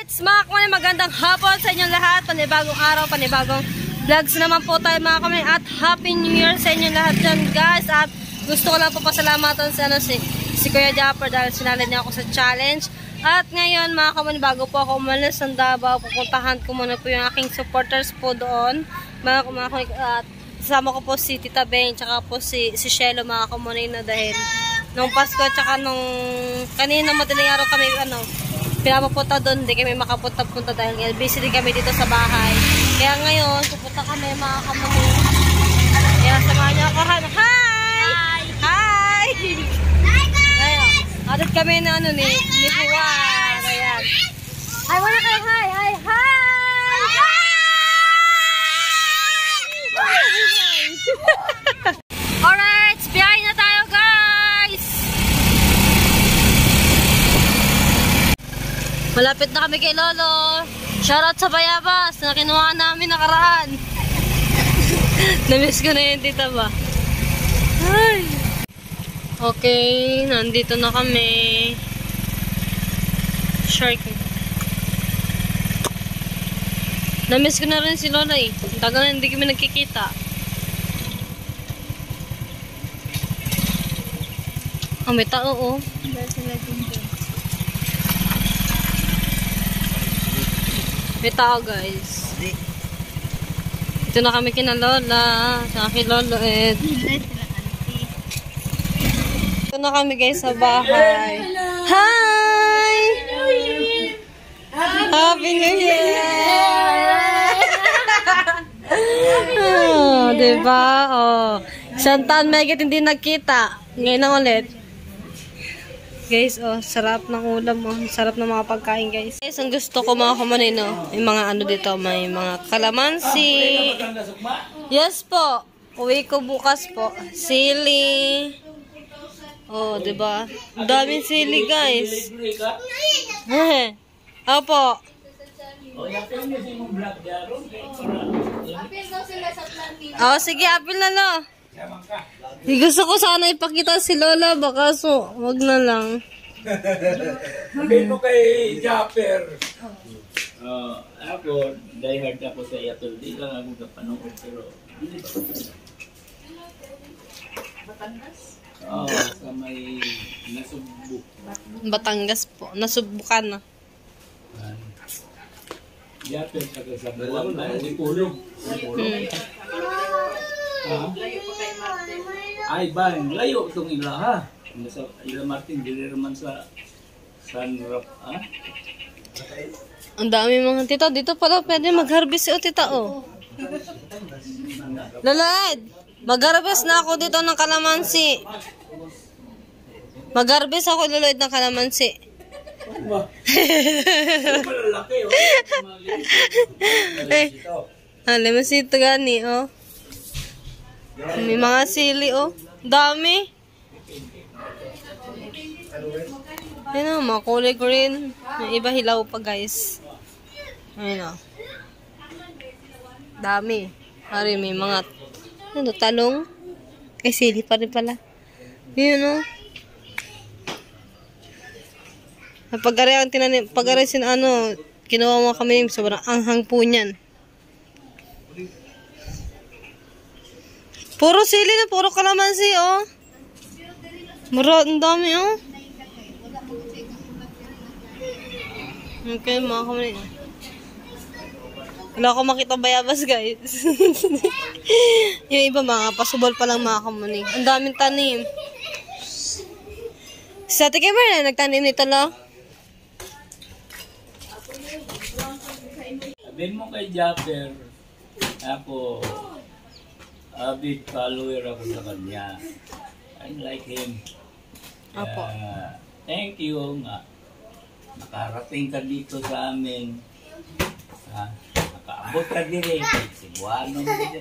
Mga kamay, magandang hapon sa inyong lahat. Panibagong araw, panibagong vlogs naman po tayo mga kamay. At Happy New Year sa inyong lahat dyan guys. At gusto ko lang po pasalamatan sa si Kuya Japper dahil sinalad niya ako sa challenge. At ngayon mga kamay, bago po ako umalis ng Davao, pupuntahan ko muna po yung aking supporters po doon. Mga kamay, at kasama ko po si Tita Beng, tsaka po si Shelo mga kamay na dahil nung Pasko, tsaka nung kanina madaling araw kami pinapapunta doon, hindi kami makapunta-punta dahil busy din kami dito sa bahay. Kaya ngayon, pupunta kami mga kamay. Kaya samahan niyo ako. Hi! Hi! Ayan. Atot kami na ni Puwan. Ayan. Hi, wala kayo. Hi! Hi! Hi! Alright, biyahe na tayo guys! Malapit na kami kay Lolo. Shoutout sa Bayabas na kinuha namin nakaraan. Namiss ko na yun, tita ba? Ay. Okay, nandito na kami. Shark. Namiss ko na rin si Lola eh. Tagal na hindi kami nagkikita. May tao oh. May tao guys. Ito na kami kina Lola. Sa akin Lolo Ed. Ito na kami guys sa bahay. Hi! Happy New Year! Oh, diba? Oh. Isang taon megit hindi nagkita. Ngayon na ulit. Guys, oh, sarap ng ulam, oh. Sarap ng mga pagkain, guys. Guys, ang gusto ko mga kamanay, no? May mga ano dito, may mga kalamansi. Yes po. Uwi ko bukas po. Sili. Oh, diba? Ang daming sili, guys. Opo. Oh, sige, apil na, lo. Gusto ko sana ipakita si Lola, baka wag na lang. Sabihin mo kay Japper. Ako, diehard ako sa Yatol. Di lang ako kapanood, pero hindi ba? Batangas? Oo, sa may Nasubuk. Batangas po. Nasubukan na. Japper, saka sa buwan na, di pulong. Ay ba, layo itong ila ha. Sa Ila Martin, dili naman sa Sunrock ha. Ang dami mga tita. Dito pala pwede mag-harvest o tita o. Lalad! Mag-harvest na ako dito ng kalamansi. Mag-harvest ako luluid ng kalamansi. Malalaki o. Limasito gani o. May mga sili oh. Dami. Ayun o, mga kulay green. May iba hilaw pa guys. Ayun o. Dami. Pari may mga talong. Ay sili pa rin pala. Ayun o. Pag-aray kinuha mo kami sobrang anghang po niyan. Puro sili na, puro kalamansi, oh. Ang dami, oh. Okay, mga kamali. Wala akong makita bayabas, guys. Yung iba, mga pasubol pa lang, mga kamali. Ang daming tanim. Sa Ate Kimber na, nagtanim nito, lo. Sabihin mo kay Japper, ako, big follower ako sa kanya. I like him. Thank you nga. Nakarating ka dito sa amin. Nakaabot ka din eh. Cebuano mo din.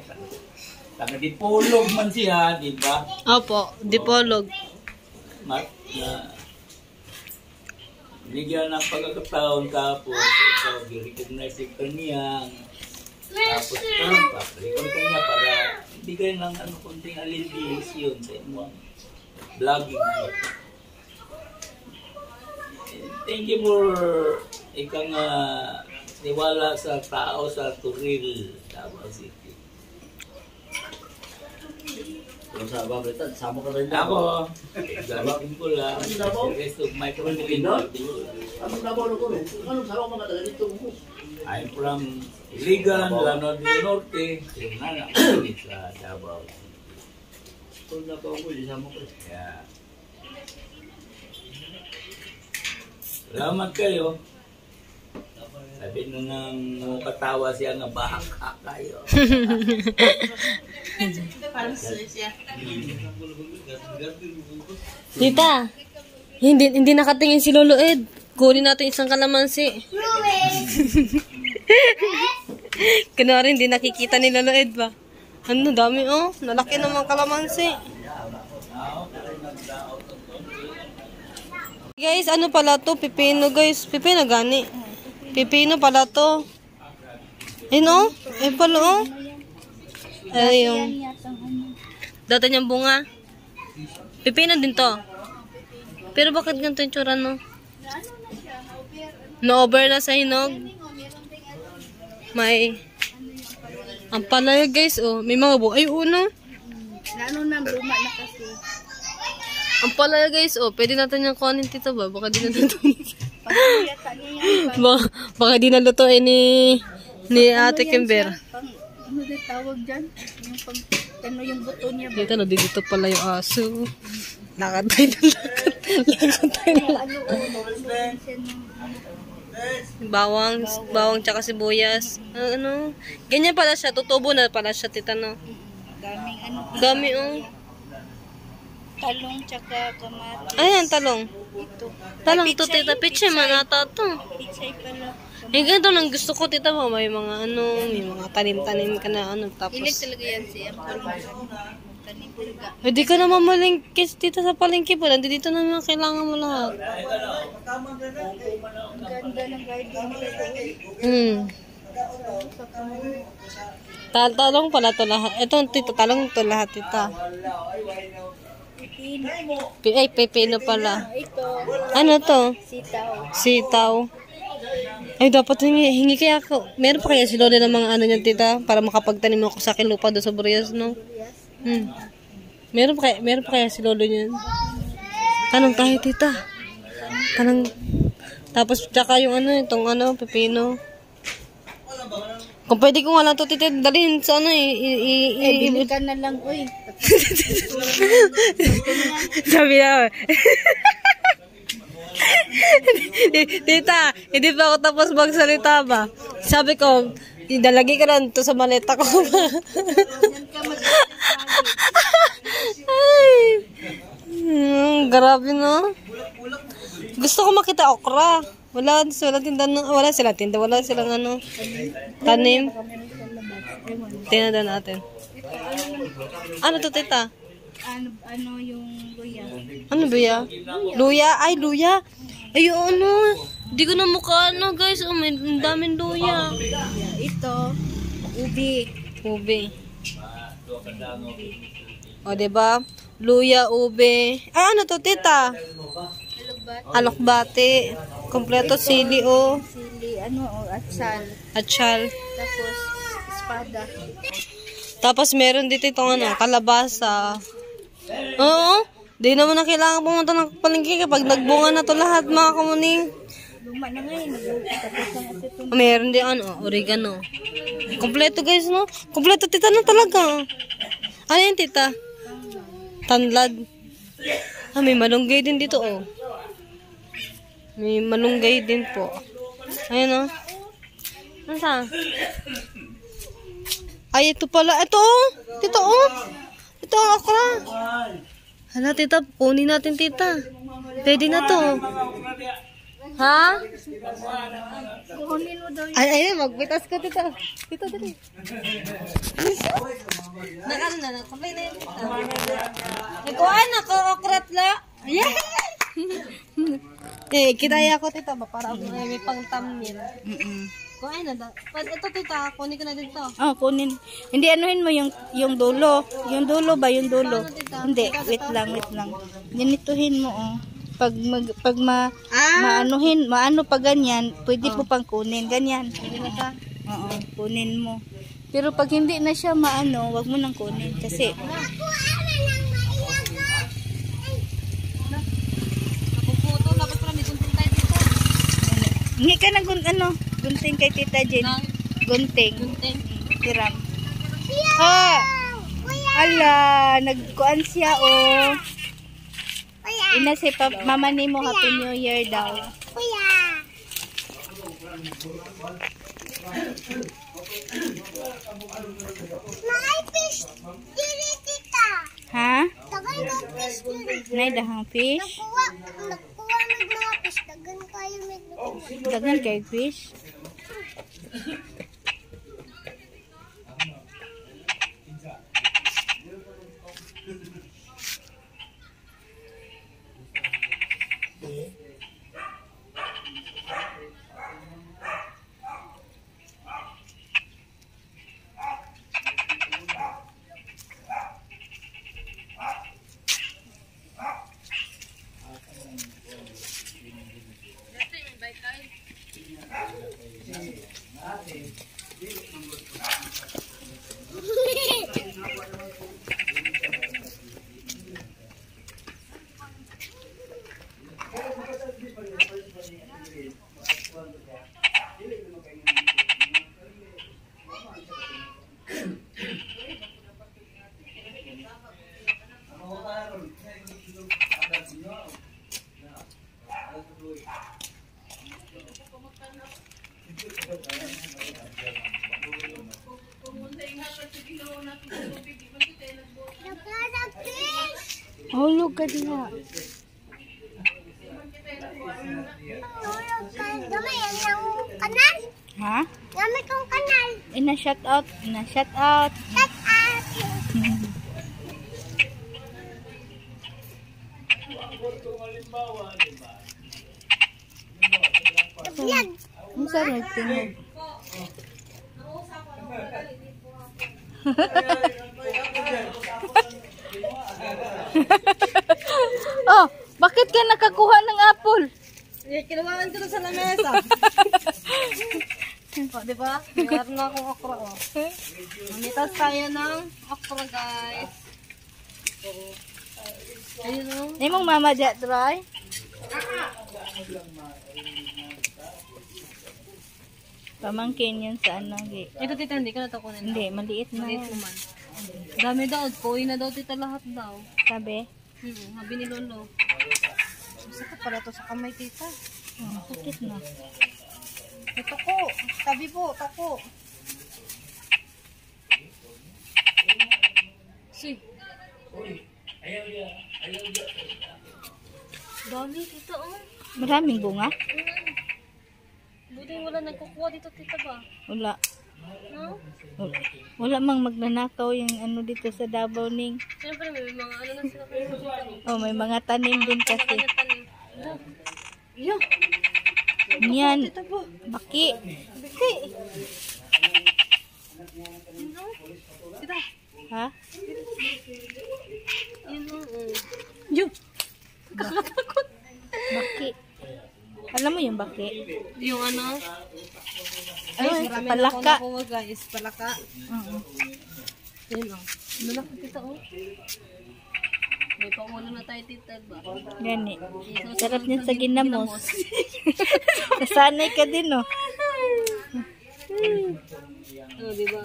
Taga Dipolog man siya, di ba? Opo, Dipolog. Bigyan ng pagkakataon tapos ikaw, i-recognize ka niya. Tapos papalikon ka niya para bigay ng konting alilis yun sa inyo vlogging. Thank you for ikang niwala sa tao sa Turil, Davao City. Kung sa Babritan, sama ka rin Ako, gamitin ko lang the rest of my family. Anong Davao na ko? Anong sarap mga taga dito mo? I'm from Iligan, Lanao del Norte, yung nanak sa Davao. Kung Davao ko, isama ko. Yeah. Salamat kayo. Sabi nung nang katawa siya nga bahaka kayo. Tita, hindi nakatingin si Lolo Ed. Kunin natin isang kalamansi. Kunwari hindi nakikita ni Lolo Ed ba? Ano, dami oh. Nalaki naman kalamansi. Guys, ano pala to? Pipino guys. Pipino gani. Pipino pala to. Ayun oh. Ayun pala oh. Ayun. Dati niyang bunga. Pipino din to. Pero bakit ganito yung tsura no? Na-over na sa hinog. May ang palaya guys oh. May mga bunga. Ay uno. Lalo na luma na kasi. Ang palaya guys oh. Pwede natin yung kuhanin tito ba? Baka di natin baka di nalutuin ni Ate Kimber. Ano din tawag dyan? Yung pag ano yung buto niya ba? Dito no, dito pala yung aso. Lakad tayo ng lakad. Lakad tayo ng lakad. Bawang tsaka sibuyas. Ano? Ganyan pala siya. Tutubo na pala siya, tita no. Daming ano. Dami oh. Talong tsaka kamatis. Ayan, talong. Ito. Talong to, tita. Pichay man ata to. Pichay pala. Ganito lang gusto ko, tita mo. May mga ano, may mga tanim-tanim ka na ano. Tapos, Ilit talaga yan siya. Tanim talaga. hindi ka na mamalingkis, tita, sa palengke po. Nandito na mga kailangan mo lahat. Ang ganda ng garden Hmm. Talong pala to lahat. Ito, tita, talong to lahat, tita. Ay, pepino pala. Ito. Ano to? Sitaw. Sitaw. Ay, dapat hingi kaya ako. Meron pa kaya si Lolo ng mga ano niyan, tita? Para makapagtanim ako sa akin lupa doon sa Burias, no? Hmm. Meron pa kaya si Lolo niyan? Tanong tayo, tita. Tanong. Tapos, tsaka yung ano, itong ano, pepino. Kung pwede ko nga lang ito, tita, dalhin sa ano, Bili ka na lang, uy. Sabi na, tita, hindi pa ako tapos magsalita ba? Sabi ko, idalagi ka lang ito sa maleta ko. Ay, grabe no. Gusto ko makita okra. Wala silang tinda, wala silang ano, tanim. Tingnan natin. Ano to, tita? Ano yung luya? Ano ba ya? Luya? Ay, luya. Ay, ano? Hindi ko na mukha, ano, guys. Oh, may daming luya. Ito, ubi. Ube. O, diba? Luya, ube. Ay, ano to, tita? Alokbate. Kompleto, sili, oh. Sili, atsal. Atsyal. Tapos, espada. Tapos, meron dito itong, ano, kalabasa. Oo. Di naman na kailangan pumunta ng palengke kapag nagbunga na to lahat, mga kamuning. Luma na ngayon. Meron din, ano, oregano. Kompleto, guys, no? Kompleto, tita, na talaga. Ano yan, tita? Tanlad. Ah, may malunggay din dito, oh. May malunggay din po. Ayan, oh. Nasa? Ay, ito pala. Ito, oh. Tito, oh. Ito ang okra. Hala, tita. Kunin natin, tita. Pwede na to. Ha? Kunin mo daw Ay, magbitas ko, tita. Tita, dali. Nakano na, kumpay na yun, tita. Nagkuhan ako, okrat la. Yay! Kitaya ko, tita ba? Para may pang thumbnail. Kuhain na. Ito, tita. Kunin ko na dito. Oh, kunin. Hindi, anuhin mo yung dulo. Yung dulo ba? Yung dulo. Hindi, wait lang. Ganituhin mo, oh. maano pa ganyan, pwede po pang kunin, ganyan. Hindi na ka. Oo, kunin mo. Pero pag hindi na siya maano, wag mo nang kunin kasi Napuputo, dapat pala may gunting tayo dito. hingi ka ng gunting kay Tita Jen. Nang Gunting. gunting. Hiram. Ha! Ala, nagkuan siya oh. Ina si mama ni mo Happy New Year daw. Ha? Nay dahang fish. Dagan kay fish. Hulog ka diha. Ha? Gamit kong kanal. Ina-shout out. Ina-shout out. Shut up. Vlog. Ang sarap tingnan. Oh, bakit ka nakakuha ng apple? Kinuhaan ko to sa lamesa. O, diba? Meron na akong okra, o. Mamitas tayo ng okra, guys. Ayun, o. Ay mong mama dyan, try. Pamangkin yun sa ano. Ito, tita, hindi ka na ito kunin. Hindi, maliit na. Maliit naman. Dami daw. Kuhin na daw, tita, lahat daw. Sabi? Sabi ni Lolo. Sakit pala to sa kamay, tita. Oh, sakit na. Ito ko. Sabi po, tako. Si. Dami, tita, oh. Maraming bunga? Buti wala nagkukuha dito, tita ba? Wala. No? Wala mang magnanakaw yung ano dito sa Davao Ning. Siyempre, may mga ano na sila kayo. Oh, may mga tanim din kasi. Yo. Yan. Baki. Biki. Tita. Ha? Yun, Yo. Kakatakot. Baki. Alam mo yung baki? Yung ano? Ay, marami palaka. na ako nakuha, guys. Palaka. Yun, oh. Malaki, tita, oh. May pangulo na tayo, tita, ba? Gani. Sarap niya sa ginamos. Nasanay ka din, oh. Oh, diba?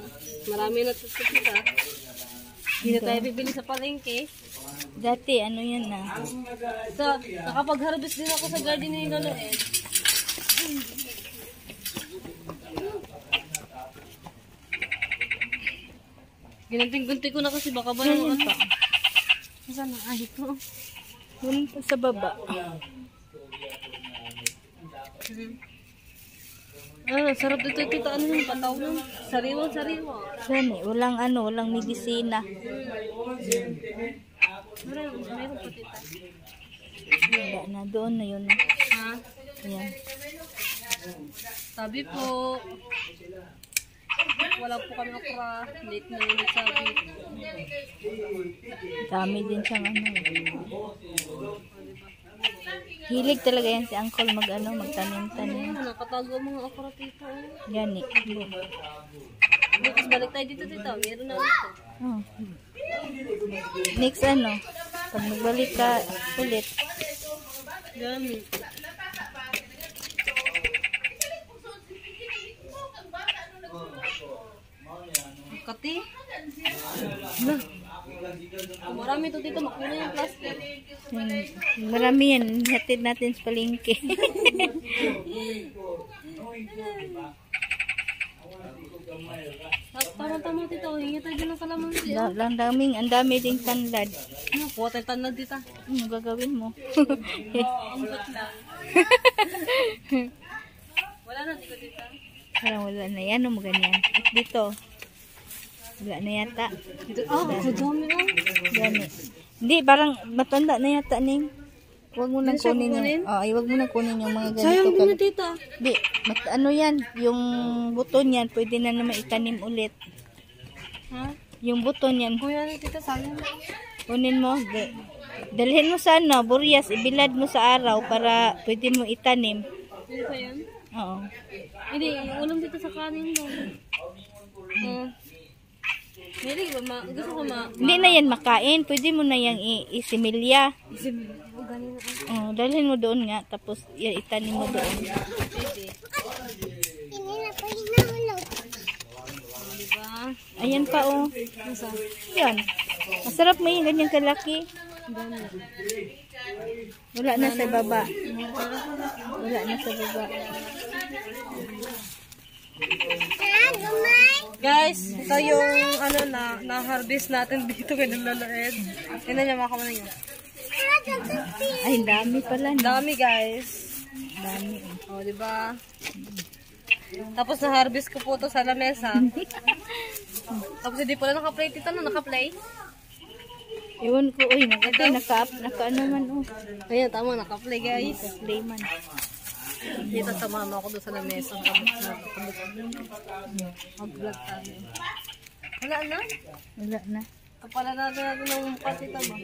Marami na ito, tita. Hindi na tayo bibili sa palengke. Dati, ano yan na. So, nakapag-harvest din ako sa garden ni Lolo Ed. Ginanting-gunting ko na kasi baka ba yung ata. Saan na? Ah, ito. Doon pa sa baba. Ah, sarap dito, tita. Ano yung pataw nun? Sariwa. Saan eh? Walang ano, walang medisina. Meron pa, tita. Wala na, doon na yun. Ha? Ayan. Sabi po. Wala po kami okra. Late na yung nagsabi. Dami din siyang ano. Hilig talaga yan si Uncle magtanim-tanim. Nakatago ang mga okra dito. Gani. Tapos balik tayo dito. Meron na dito. Oh. Next pag magbalik ka ulit. Dami. Kati. Marami to dito. Makuna yung plastic. Marami yan. Hatid natin sa palengke. Tama-tama dito. Hingi tayo ng kalamansi. Ang dami ding tanlad. Kuha tayo tanad dito. Gagawin mo. Ambot lang. Wala na dito dito. Wala na yan. Ano mo ganyan? At dito. Wala na yata. Dito. Dami na. Gani. Hindi, parang matanda na yata ning. Huwag mo nang Hindi siya kunin kukunin? yung, huwag mo nang kunin yung mga ganito. Sayang din na dito. Di, yan, yung buton yan, pwede na naman itanim ulit. Ha? Yung buton yan, Kuya na dito. Sayang. kunin mo, dalhin mo sa buryas, ibilad mo sa araw para pwede mo itanim. Dito pa yan? Oo. Hindi, ulam dito sa kanin mo. Hindi ba? Gusto ko Hindi na yan makain, pwede mo na yung isimilya. ganin na. Dalhin mo doon nga, tapos itanim mo doon. Ini na po hinahulog. Diba? Ayan pa Masa? Yan. Masarap mo yung ganyang kalaki. Dami. Wala na sa baba. Wala na sa baba. Guys, ito yung na-harvest natin dito kay Lalaed. Tingnan niyo mga kamanin niyo. Ay, dami pala. No? Dami guys. Dami. Diba? Tapos na-harvest ko po ito sa lamesa. Tapos hindi pala naka-play dito. Naka-play? Iwan ko, naka ano man, Ayan, tama. Naka-play guys. Layman. Dito sa mama ko doon sa lamesa. Mag-vlog tayo. Wala na? Wala na. Kapala natin ng mukha tita ba?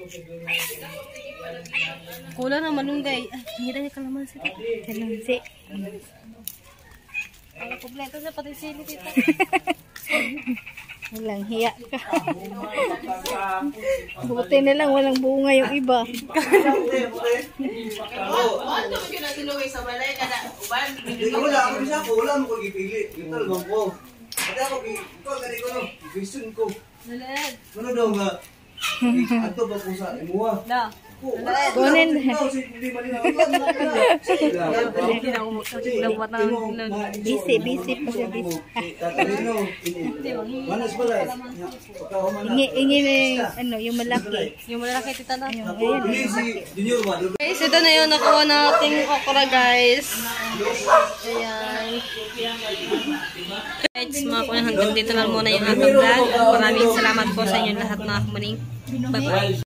Kulang na malunggay. Hindi na yung kalamansi. Kalamansi. Ang kompleto na pati sili tita. Walang hiya ka. Buti na lang, walang bunga yung iba. Wala ako bisa ko, wala mo ko gipili. Yung talagang ko. Pati ako, ito gani ko no, vision ko. Nalad. Ano daw nga? Ato ba ko sa imuha? Da. Kunin. Busy pa siya. Ingi na yung malaki. Yung malaki tita na. Ayan. Guys, ito na yung nakuha nating okra guys. Ayan. Guys, mga kuya, hanggang dito lang muna yung aking vlog. Maraming salamat po sa inyo lahat mga kamaning. Bye bye.